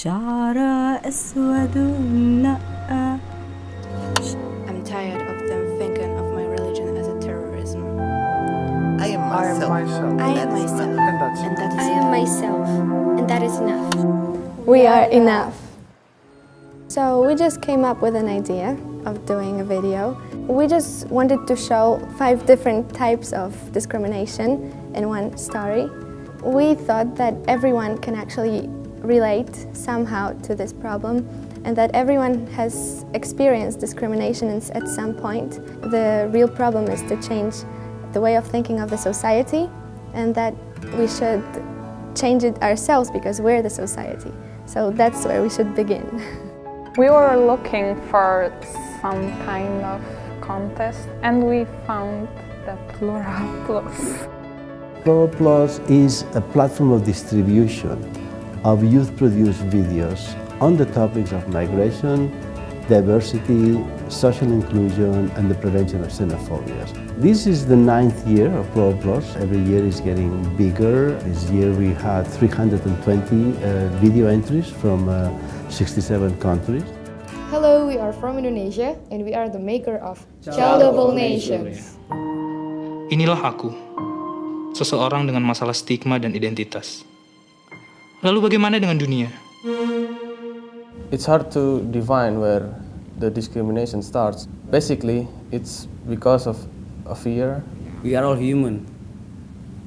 شعر أسود نأى. I'm tired of them thinking of my religion as a terrorism. I am myself. I am myself. And that is I am myself, and that is enough. We are enough. So we just came up with an idea of doing a video. We just wanted to show 5 different types of discrimination in one story. We thought that everyone can actually relate somehow to this problem and that everyone has experienced discrimination at some point. The real problem is to change the way of thinking of the society and that we should change it ourselves because we're the society. So that's where we should begin. We were looking for some kind of contest and we found the Plural Plus. PLURAL Plus is a platform of distribution of youth-produced videos on the topics of migration, diversity, social inclusion, and the prevention of xenophobia. This is the 9th year of PLURAL Plus. Every year is getting bigger. This year we had 320 video entries from 67 countries. Hello, we are from Indonesia and we are the maker of Child of All Nations. Inilah aku, seseorang dengan masalah stigma dan identitas. Lalu bagaimana dengan dunia? It's hard to define where the discrimination starts. Basically, it's because of a fear. We are all human.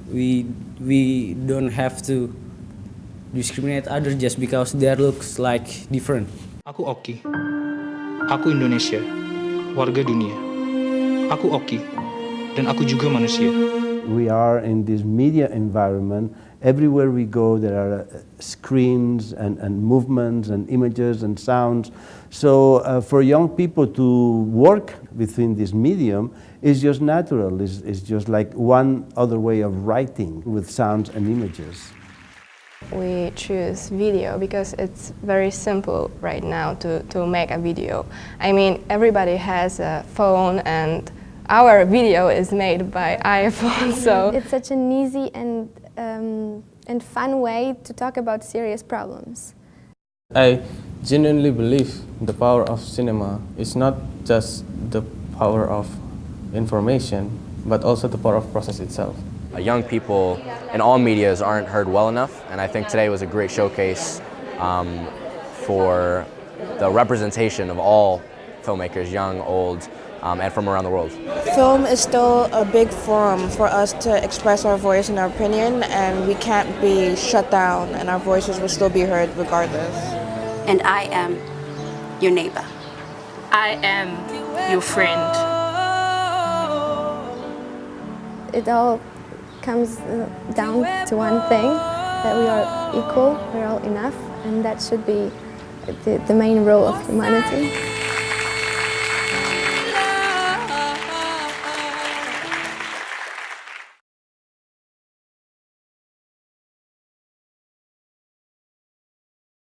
We don't have to discriminate others just because their looks like different. Aku Oki. Aku Indonesia, warga dunia. Aku Oki, dan aku juga manusia. We are in this media environment. Everywhere we go, there are screens and movements and images and sounds. So for young people to work within this medium is just natural. It's just like one other way of writing with sounds and images. We choose video because it's very simple right now to make a video. I mean, everybody has a phone and our video is made by iPhone, so it's such an easy and fun way to talk about serious problems. I genuinely believe the power of cinema is not just the power of information, but also the power of process itself. Young people in all medias aren't heard well enough, and I think today was a great showcase for the representation of all filmmakers, young, old, and from around the world. Film is still a big forum for us to express our voice and our opinion, and we can't be shut down, and our voices will still be heard regardless. And I am your neighbor. I am your friend. It all comes down to one thing, that we are equal, we're all enough, and that should be the main role of humanity.